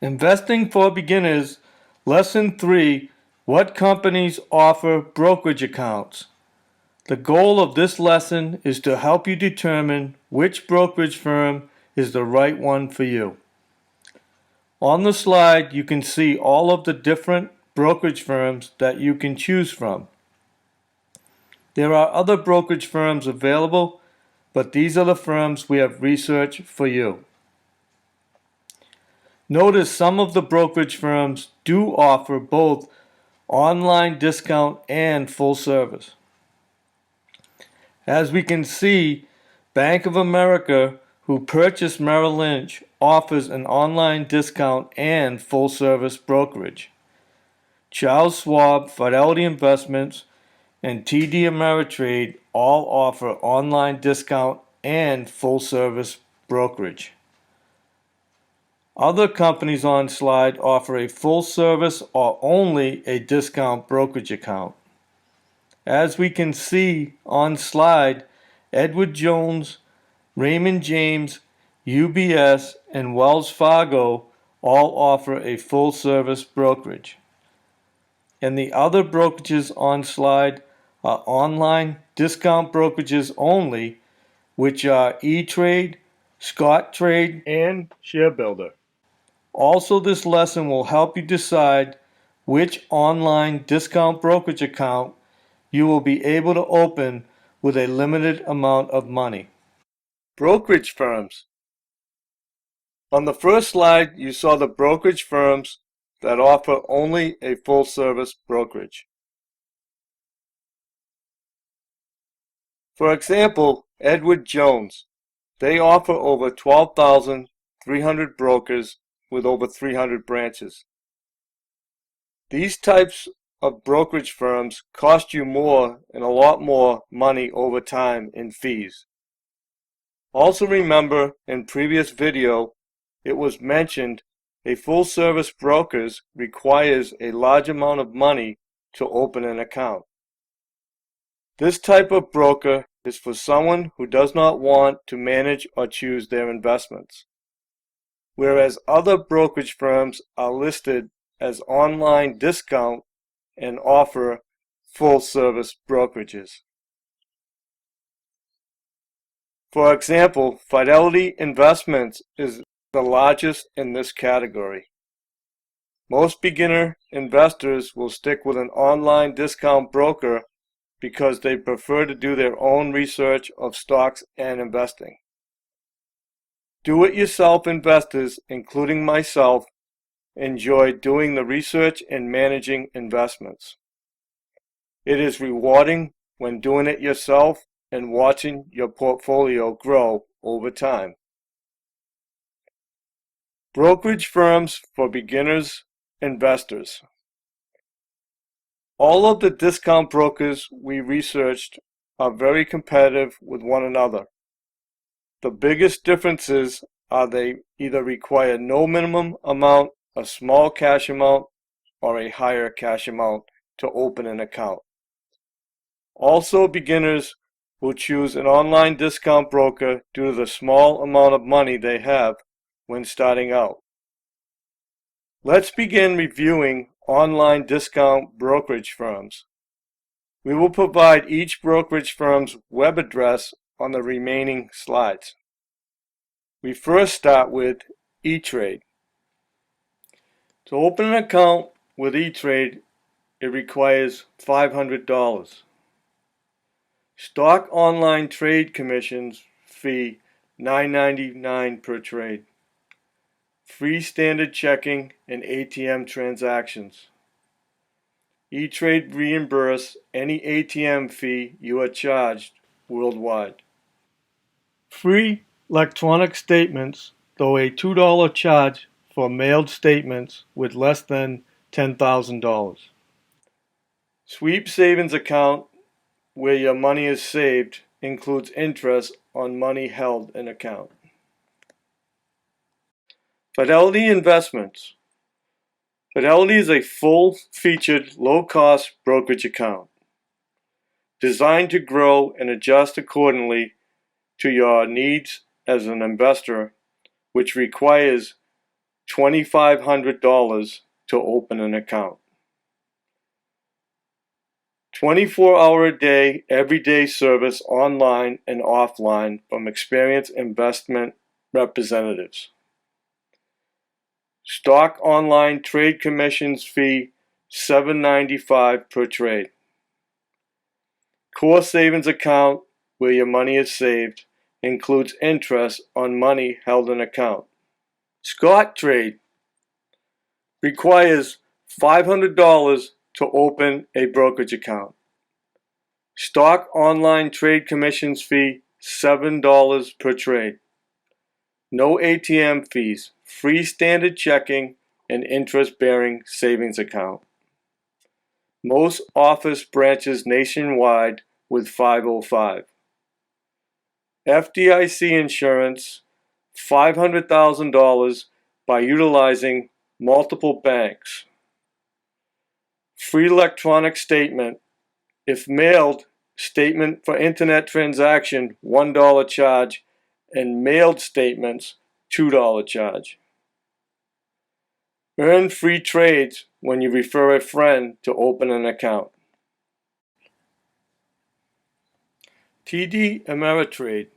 Investing for Beginners, Lesson 3, What Companies Offer Brokerage Accounts. The goal of this lesson is to help you determine which brokerage firm is the right one for you. On the slide, you can see all of the different brokerage firms that you can choose from. There are other brokerage firms available, but these are the firms we have researched for you. Notice some of the brokerage firms do offer both online discount and full service. As we can see, Bank of America, who purchased Merrill Lynch, offers an online discount and full service brokerage. Charles Schwab, Fidelity Investments, and TD Ameritrade all offer online discount and full service brokerage. Other companies on slide offer a full service or only a discount brokerage account. As we can see on slide, Edward Jones, Raymond James, UBS, and Wells Fargo all offer a full service brokerage. And the other brokerages on slide are online discount brokerages only, which are E-Trade, Scottrade, and Sharebuilder. Also, this lesson will help you decide which online discount brokerage account you will be able to open with a limited amount of money. Brokerage firms. On the first slide, you saw the brokerage firms that offer only a full-service brokerage. For example, Edward Jones. They offer over 12,300 brokers with over 300 branches. These types of brokerage firms cost you more and a lot more money over time in fees. Also remember, in previous video, it was mentioned a full-service broker requires a large amount of money to open an account. This type of broker is for someone who does not want to manage or choose their investments, whereas other brokerage firms are listed as online discount and offer full-service brokerages. For example, Fidelity Investments is the largest in this category. Most beginner investors will stick with an online discount broker because they prefer to do their own research of stocks and investing. Do-it-yourself investors, including myself, enjoy doing the research and managing investments. It is rewarding when doing it yourself and watching your portfolio grow over time. Brokerage firms for beginners investors. All of the discount brokers we researched are very competitive with one another. The biggest differences are they either require no minimum amount, a small cash amount, or a higher cash amount to open an account. Also, beginners will choose an online discount broker due to the small amount of money they have when starting out. Let's begin reviewing online discount brokerage firms. We will provide each brokerage firm's web address on the remaining slides. We first start with E-Trade. To open an account with E-Trade, it requires $500. Stock online trade commissions fee $9.99 per trade. Free standard checking and ATM transactions. E-Trade reimburse any ATM fee you are charged worldwide. Free electronic statements, though a $2 charge for mailed statements with less than $10,000. Sweep savings account where your money is saved includes interest on money held in account. Fidelity Investments. Fidelity is a full-featured, low-cost brokerage account designed to grow and adjust accordingly to your needs as an investor, which requires $2,500 to open an account. 24-hour-a-day, everyday service online and offline from experienced investment representatives. Stock online trade commissions fee $7.95 per trade. Core savings account where your money is saved includes interest on money held in account. Scottrade requires $500 to open a brokerage account. Stock online trade commissions fee $7 per trade. No ATM fees, free standard checking and interest-bearing savings account. Most office branches nationwide with 505. FDIC insurance $500,000 by utilizing multiple banks. Free electronic statement. If mailed, statement for internet transaction $1 charge and mailed statements $2 charge. Earn free trades when you refer a friend to open an account. TD Ameritrade.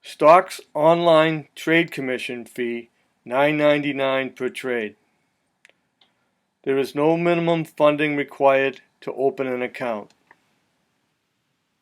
Stocks online trade commission fee $9.99 per trade. There is no minimum funding required to open an account.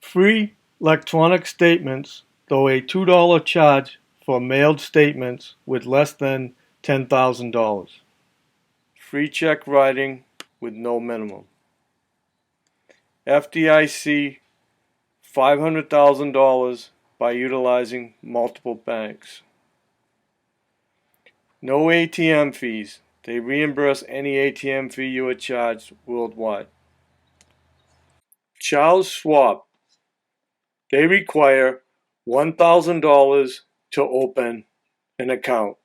Free electronic statements, though a $2 charge for mailed statements with less than $10,000. Free check writing with no minimum. FDIC $500,000 by utilizing multiple banks. No ATM fees. They reimburse any ATM fee you are charged worldwide. Charles Schwab. They require $1,000 to open an account,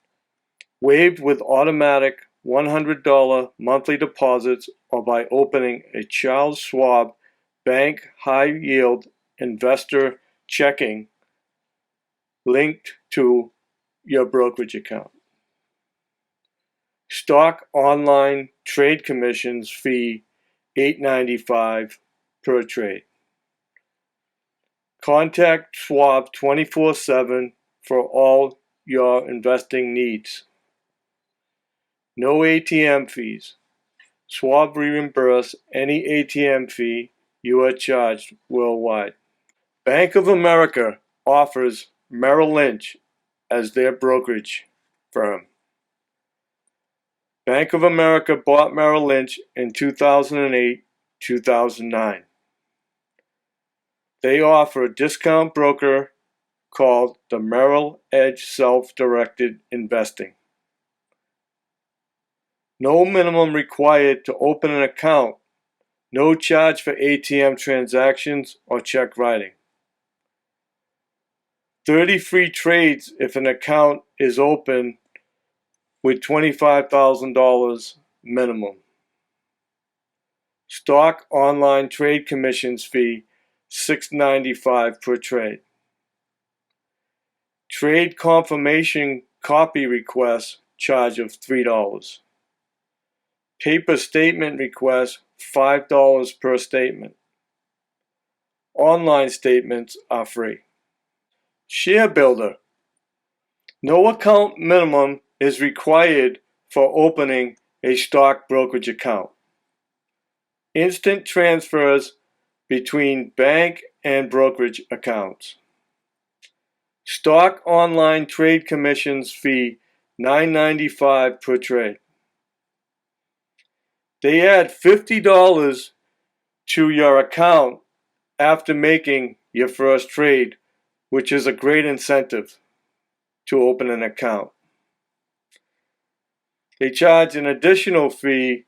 waived with automatic $100 monthly deposits or by opening a Charles Schwab Bank High Yield Investor checking linked to your brokerage account. Stock online trade commissions fee $8.95 per trade. Contact Schwab 24/7 for all your investing needs. No ATM fees. Schwab reimburse any ATM fee you are charged worldwide. Bank of America offers Merrill Lynch as their brokerage firm. Bank of America bought Merrill Lynch in 2008-2009. They offer a discount broker called the Merrill Edge Self-Directed Investing. No minimum required to open an account. No charge for ATM transactions or check writing. 30 free trades if an account is open with $25,000 minimum. Stock online trade commissions fee $6.95 per trade. Trade confirmation copy request charge of $3. Paper statement request $5 per statement. Online statements are free. Sharebuilder. No account minimum is required for opening a stock brokerage account. Instant transfers between bank and brokerage accounts. Stock online trade commissions fee $9.95 per trade. They add $50 to your account after making your first trade, which is a great incentive to open an account. They charge an additional fee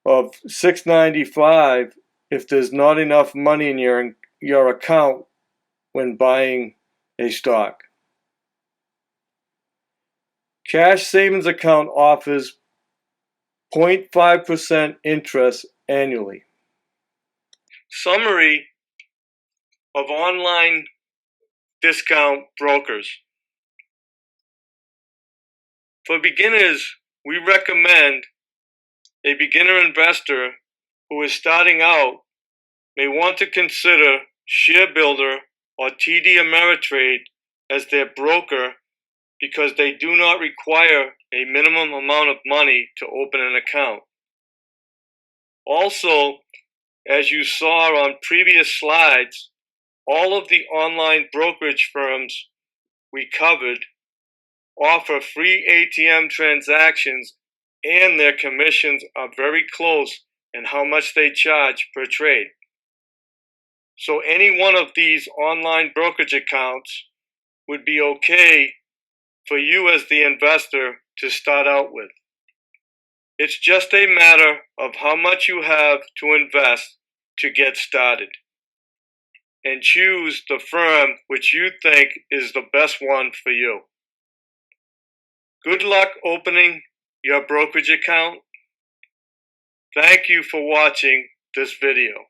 of $6.95 if there's not enough money in your account when buying a stock. Cash savings account offers 0.5% interest annually. Summary of online discount brokers. For beginners, we recommend a beginner investor who is starting out may want to consider Sharebuilder or TD Ameritrade as their broker because they do not require a minimum amount of money to open an account. Also, as you saw on previous slides, all of the online brokerage firms we covered offer free ATM transactions, and their commissions are very close in how much they charge per trade. So any one of these online brokerage accounts would be okay for you as the investor to start out with. It's just a matter of how much you have to invest to get started, and choose the firm which you think is the best one for you. Good luck opening your brokerage account. Thank you for watching this video.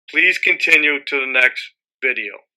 Please continue to the next video.